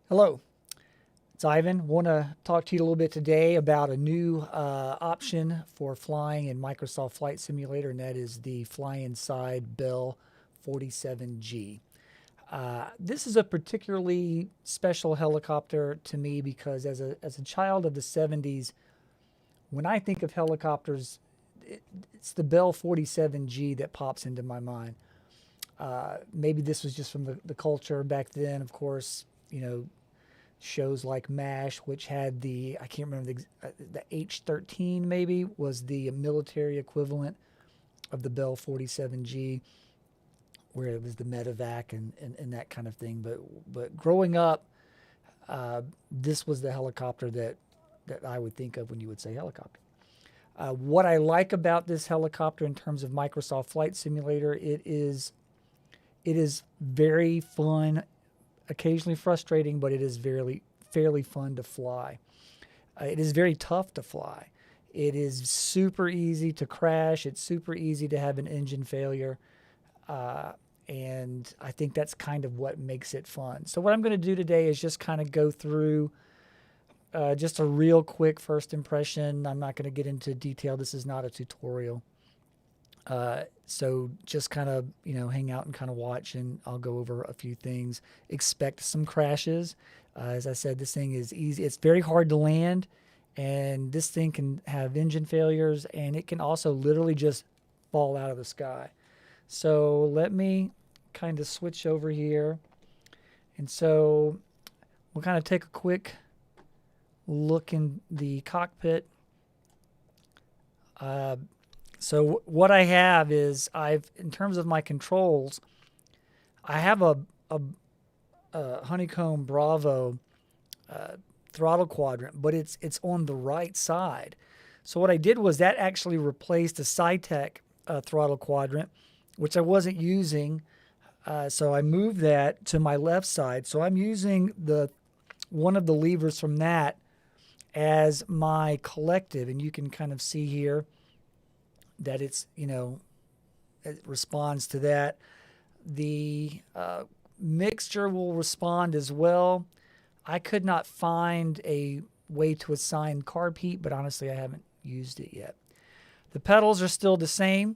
Hello, it's Ivan. Want to talk to you a little bit today about a new option for flying in Microsoft Flight Simulator, and that is the Flyinside Bell 47G. This is a particularly special helicopter to me because as a child of the 70s, when I think of helicopters, it's the Bell 47G that pops into my mind. Maybe this was just from the culture back then, of course, shows like MASH, which had I can't remember, the H-13 maybe was the military equivalent of the Bell 47G, where it was the medevac and that kind of thing. But growing up, this was the helicopter that I would think of when you would say helicopter. What I like about this helicopter in terms of Microsoft Flight Simulator, it is very fun, occasionally frustrating, but it is fairly fun to fly. It is very tough to fly. It is super easy to crash. It's super easy to have an engine failure. And I think that's kind of what makes it fun. So what I'm going to do today is just kind of go through just a real quick first impression. I'm not going to get into detail. This is not a tutorial. So just kind of, hang out and kind of watch, and I'll go over a few things. Expect some crashes. As I said, this thing is easy. It's very hard to land, and this thing can have engine failures, and it can also literally just fall out of the sky. So let me kind of switch over here. And so we'll kind of take a quick look in the cockpit. So what I have is in terms of my controls, I have a Honeycomb Bravo throttle quadrant, but it's on the right side. So what I did was that actually replaced a Cytec throttle quadrant, which I wasn't using. So I moved that to my left side. So I'm using one of the levers from that as my collective, and you can kind of see here that it responds to that. The mixture will respond as well. I could not find a way to assign carb heat, but honestly, I haven't used it yet. The pedals are still the same.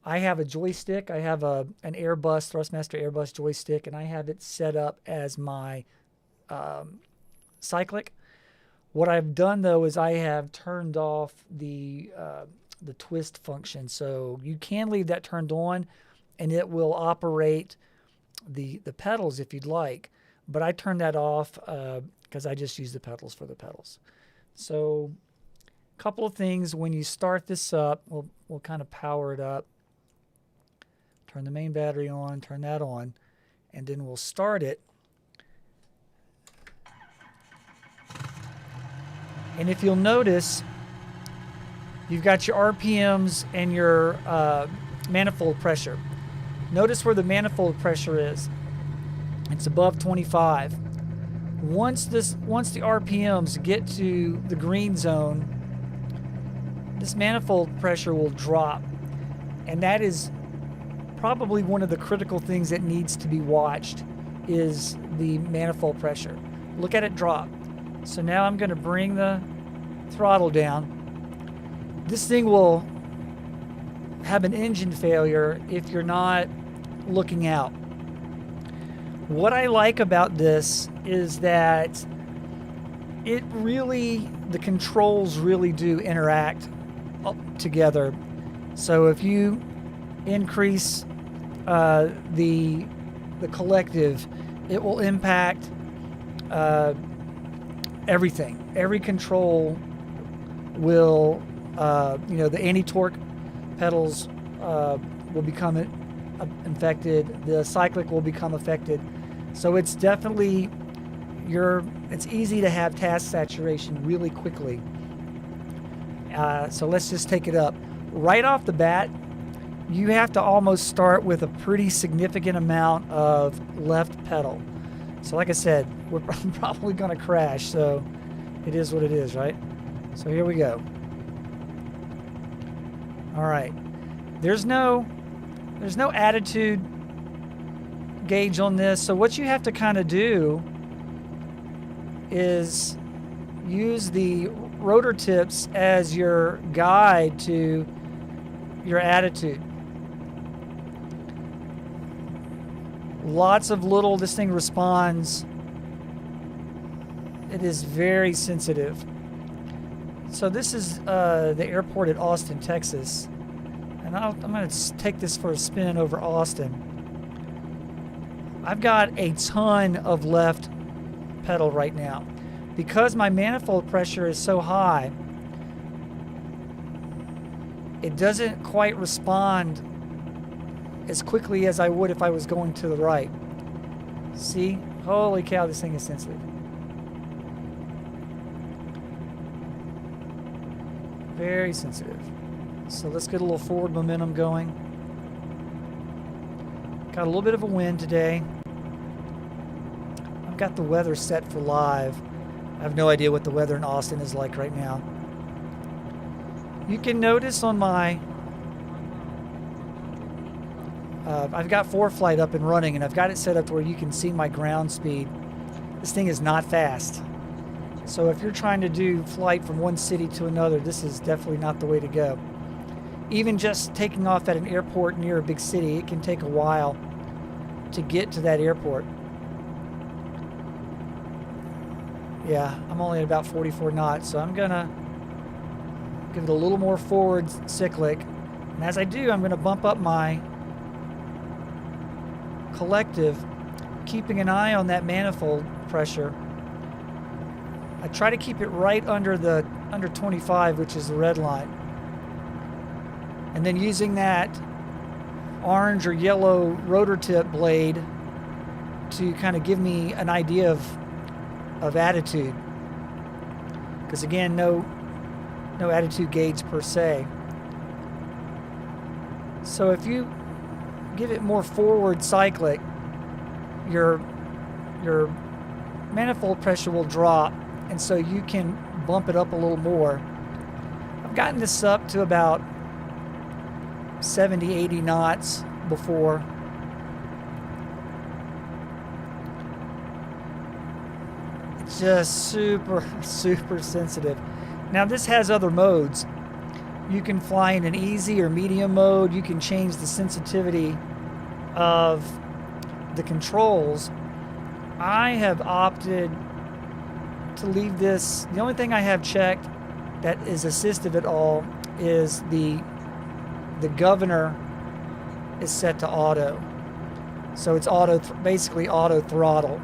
I have a joystick. I have an Airbus, Thrustmaster Airbus joystick, and I have it set up as my cyclic. What I've done, though, is I have turned off the twist function. So you can leave that turned on, and it will operate the pedals if you'd like. But I turned that off because I just use the pedals for the pedals. So a couple of things when you start this up, we'll kind of power it up. Turn the main battery on, turn that on, and then we'll start it. And if you'll notice, you've got your RPMs and your manifold pressure. Notice where the manifold pressure is. It's above 25. Once the RPMs get to the green zone, this manifold pressure will drop. And that is probably one of the critical things that needs to be watched, is the manifold pressure. Look at it drop. So now I'm going to bring the throttle down. This thing will have an engine failure if you're not looking out. What I like about this is that the controls really do interact together. So if you increase the collective, it will impact everything. Every control will, the anti-torque pedals will become infected. The cyclic will become affected. So it's definitely it's easy to have task saturation really quickly. So let's just take it up. Right off the bat, you have to almost start with a pretty significant amount of left pedal. So like I said, we're probably going to crash, so it is what it is, right? So here we go. All right. There's no attitude gauge on this, so what you have to kind of do is use the rotor tips as your guide to your attitude. Lots of little, this thing responds. It is very sensitive. So this is the airport at Austin, Texas. And I'm going to take this for a spin over Austin. I've got a ton of left pedal right now. Because my manifold pressure is so high, it doesn't quite respond as quickly as I would if I was going to the right. See? Holy cow, this thing is sensitive. Very sensitive. So let's get a little forward momentum going. Got a little bit of a wind today. I've got the weather set for live. I have no idea what the weather in Austin is like right now. You can notice on my I've got ForeFlight up and running, and I've got it set up where you can see my ground speed. This thing is not fast. So if you're trying to do flight from one city to another, this is definitely not the way to go. Even just taking off at an airport near a big city, it can take a while to get to that airport. Yeah, I'm only at about 44 knots, so I'm gonna give it a little more forward cyclic. And as I do, I'm gonna bump up my collective, keeping an eye on that manifold pressure. I try to keep it right under 25, which is the red line. And then using that orange or yellow rotor tip blade to kind of give me an idea of attitude. Because again, no attitude gauge per se. So if you give it more forward cyclic, your manifold pressure will drop, and so you can bump it up a little more. I've gotten this up to about 70, 80 knots before. It's just super, super sensitive. Now this has other modes. You can fly in an easy or medium mode. You can change the sensitivity of the controls. I have opted to leave this. The only thing I have checked that is assistive at all is the governor is set to auto. So it's basically auto throttle.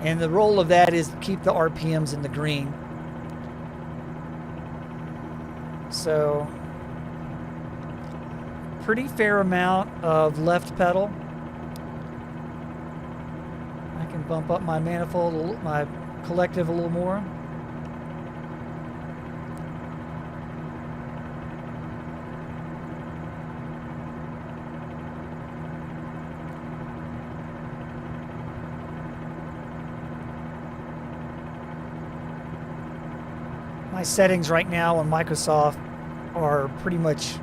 And the role of that is to keep the RPMs in the green. So pretty fair amount of left pedal. I can bump up my manifold, my collective a little more. My settings right now on Microsoft are pretty much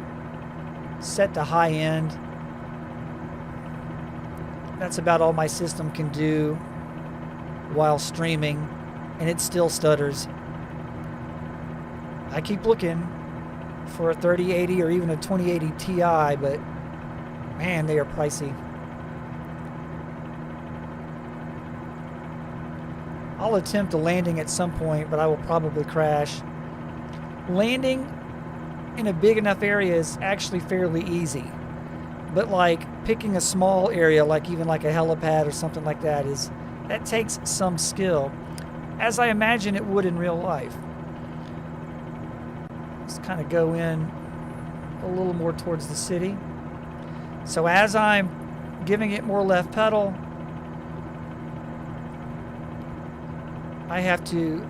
set to high end. That's about all my system can do while streaming, and it still stutters. I keep looking for a 3080 or even a 2080 Ti, but man, they are pricey. I'll attempt a landing at some point, but I will probably crash. Landing in a big enough area is actually fairly easy. But like picking a small area, like even like a helipad or something like that, that takes some skill, as I imagine it would in real life. Just kind of go in a little more towards the city. So as I'm giving it more left pedal, I have to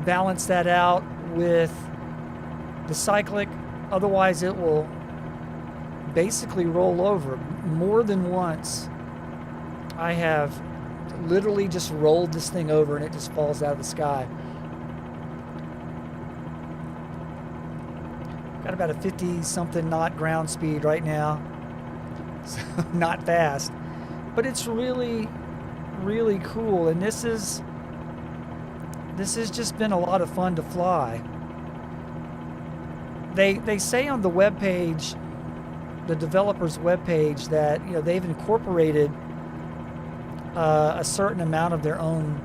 balance that out with the cyclic, otherwise it will basically roll over. More than once I have literally just rolled this thing over and it just falls out of the sky. Got about a 50 something knot ground speed right now, so not fast, but it's really really cool, and this has just been a lot of fun to fly. They say on the webpage, the developer's webpage, that they've incorporated a certain amount of their own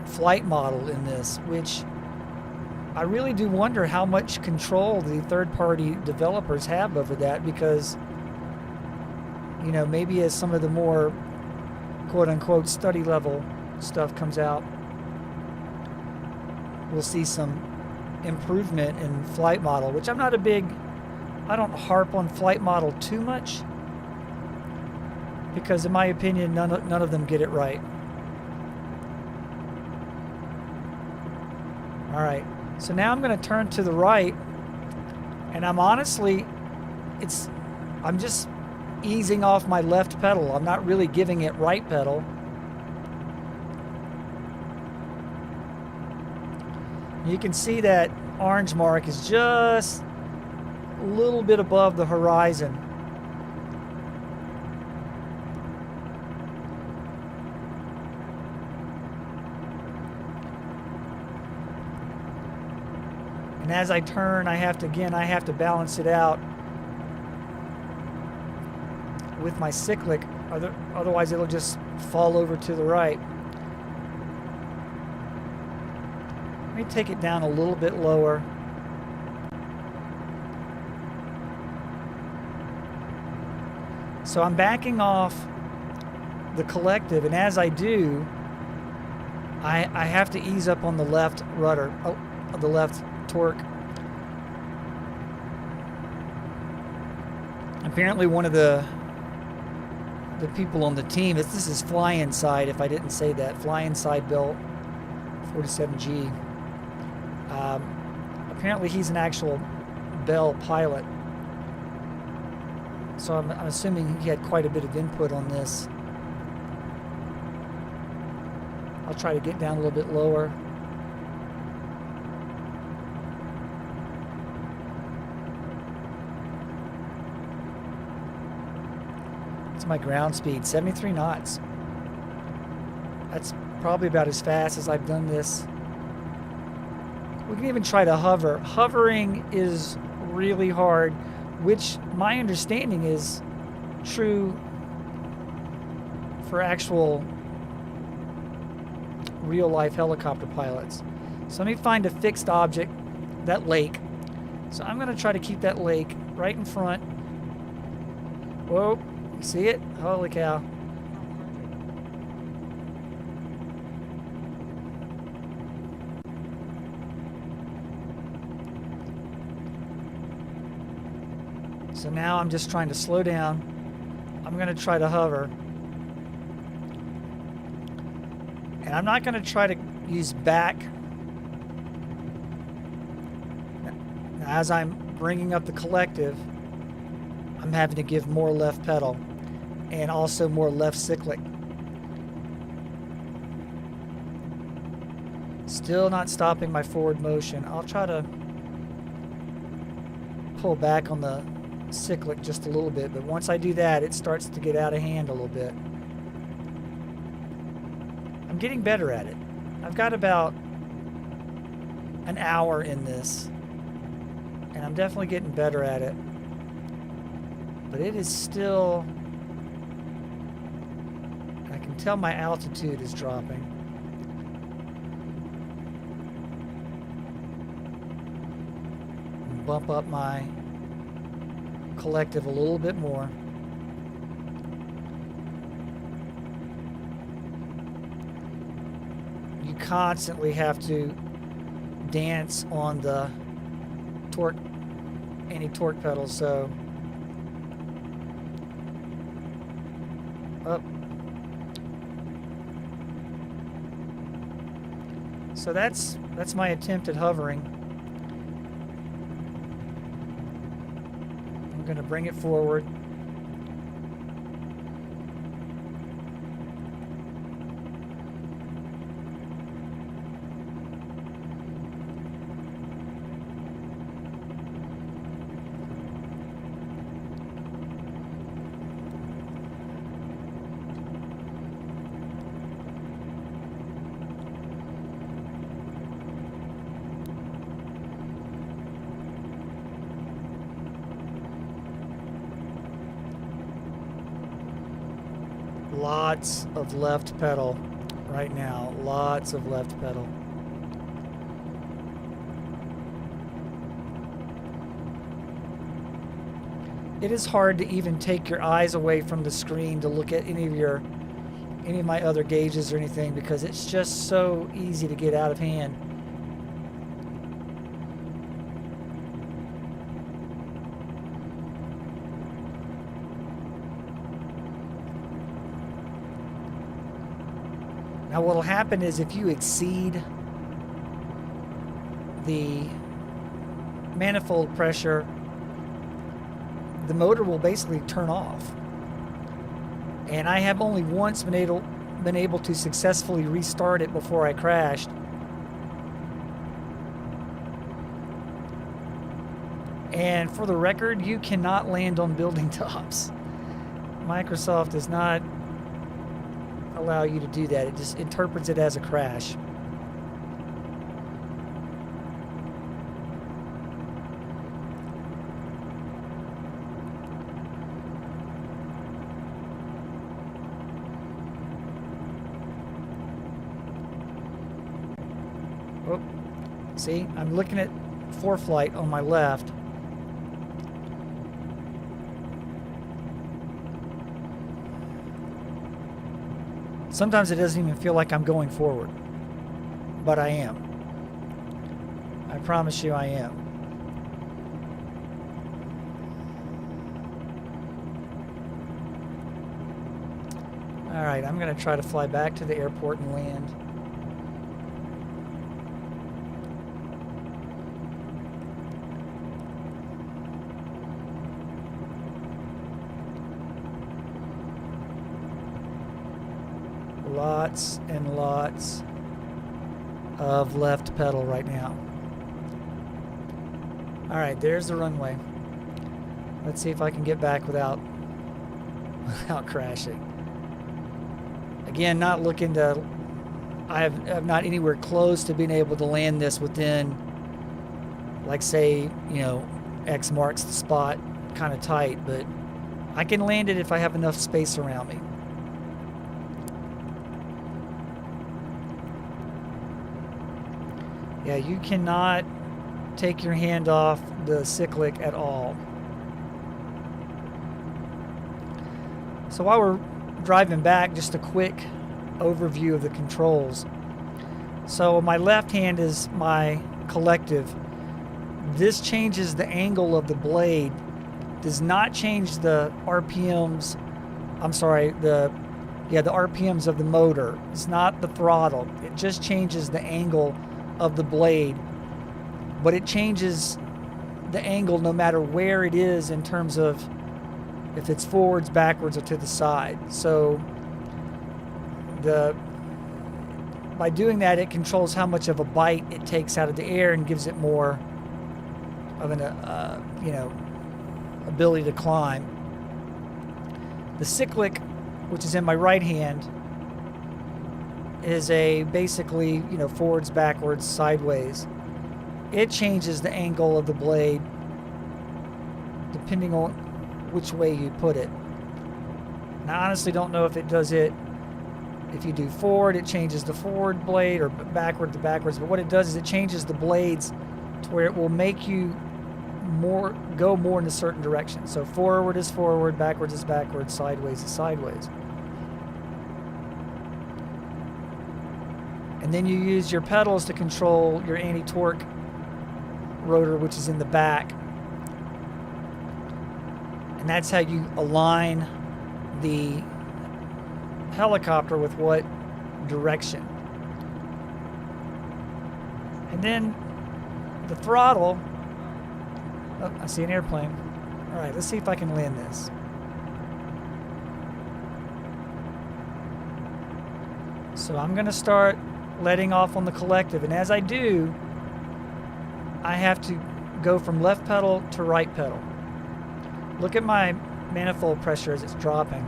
flight model in this, which I really do wonder how much control the third-party developers have over that, because maybe as some of the more quote-unquote study level stuff comes out, we'll see some improvement in flight model, which I don't harp on flight model too much, because in my opinion none of them get it right. All right, so now I'm going to turn to the right, and I'm just easing off my left pedal. I'm not really giving it right pedal. You can see that orange mark is just a little bit above the horizon. And as I turn, I have to balance it out with my cyclic, otherwise it'll just fall over to the right. Let me take it down a little bit lower. So I'm backing off the collective, and as I do, I have to ease up on the left rudder, the left torque. Apparently one of the people on the team, this is Flyinside, if I didn't say that, Flyinside built 47G. Apparently he's an actual Bell pilot, so I'm assuming he had quite a bit of input on this. I'll try to get down a little bit lower. It's my ground speed, 73 knots. That's probably about as fast as I've done this. We can even try to hover. Hovering is really hard, which my understanding is true for actual real-life helicopter pilots. So let me find a fixed object, that lake. So I'm going to try to keep that lake right in front. Whoa, you see it? Holy cow. So now I'm just trying to slow down. I'm going to try to hover. And I'm not going to try to use back. As I'm bringing up the collective, I'm having to give more left pedal and also more left cyclic. Still not stopping my forward motion. I'll try to pull back on the cyclic just a little bit, but once I do that, it starts to get out of hand a little bit. I'm getting better at it. I've got about an hour in this, and I'm definitely getting better at it. But it is still, I can tell my altitude is dropping. Bump up my collective a little bit more. You constantly have to dance on the torque, anti-torque pedal, so up. So that's my attempt at hovering. I'm going to bring it forward. Lots of left pedal right now. Lots of left pedal. It is hard to even take your eyes away from the screen to look at any of my other gauges or anything, because it's just so easy to get out of hand. Now what will happen is if you exceed the manifold pressure, the motor will basically turn off. And I have only once been able to successfully restart it before I crashed. And for the record, you cannot land on building tops. Microsoft does not allow you to do that. It just interprets it as a crash. Oh, see, I'm looking at ForeFlight on my left. Sometimes it doesn't even feel like I'm going forward, but I am. I promise you I am. All right, I'm going to try to fly back to the airport and land. Lots and lots of left pedal right now. All right, there's the runway. Let's see if I can get back without crashing. Again, not looking to, I'm not anywhere close to being able to land this within, like say, X marks the spot kind of tight, but I can land it if I have enough space around me. Yeah, you cannot take your hand off the cyclic at all. So while we're driving back, just a quick overview of the controls. So my left hand is my collective. This changes the angle of the blade, does not change the RPMs. I'm sorry, the RPMs of the motor. It's not the throttle. It just changes the angle of the blade, but it changes the angle no matter where it is in terms of if it's forwards, backwards, or to the side. So by doing that, it controls how much of a bite it takes out of the air and gives it more of an ability to climb. The cyclic, which is in my right hand, is a basically forwards, backwards, sideways. It changes the angle of the blade depending on which way you put it. Now, I honestly don't know if it does it. If you do forward, it changes the forward blade, or backward to backwards. But what it does is it changes the blades to where it will make you go more in a certain direction. So forward is forward, backwards is backwards, sideways is sideways. And then you use your pedals to control your anti-torque rotor, which is in the back. And that's how you align the helicopter with what direction. And then the throttle. Oh, I see an airplane. All right, let's see if I can land this. So I'm going to start letting off on the collective, and as I do, I have to go from left pedal to right pedal. Look at my manifold pressure as it's dropping.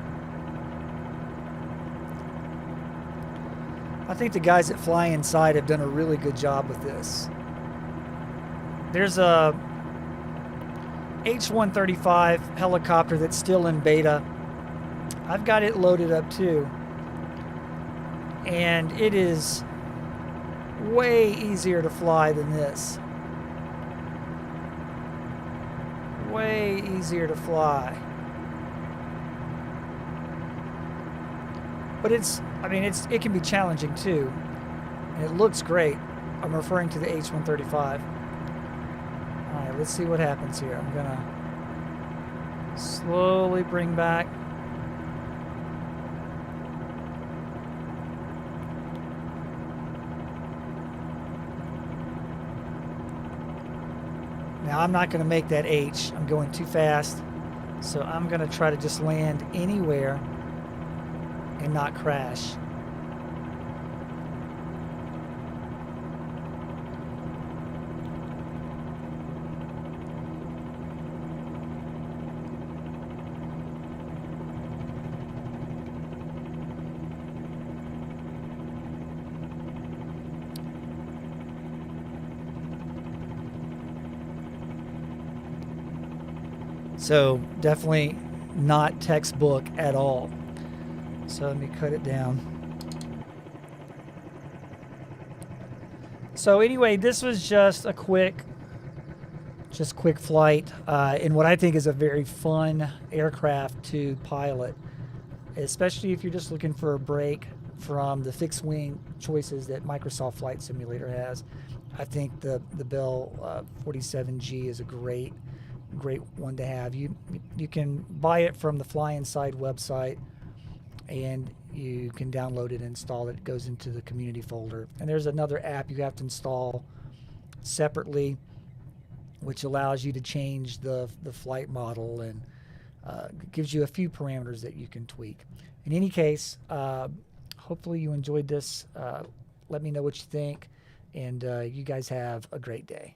I think the guys at Flyinside have done a really good job with this. There's a H-135 helicopter that's still in beta. I've got it loaded up too, and it is way easier to fly than this. Way easier to fly. But it can be challenging too. And it looks great. I'm referring to the H-135. All right, let's see what happens here. I'm gonna slowly bring back. Now I'm not gonna make that H. I'm going too fast. So I'm gonna try to just land anywhere and not crash. So definitely not textbook at all. So let me cut it down. So anyway, this was just a quick flight in what I think is a very fun aircraft to pilot, especially if you're just looking for a break from the fixed wing choices that Microsoft Flight Simulator has. I think the Bell 47G is a great one to have. You can buy it from the Flyinside website, and you can download it and install it. It goes into the community folder. And there's another app you have to install separately, which allows you to change the flight model and gives you a few parameters that you can tweak. In any case, hopefully you enjoyed this. Let me know what you think, and you guys have a great day.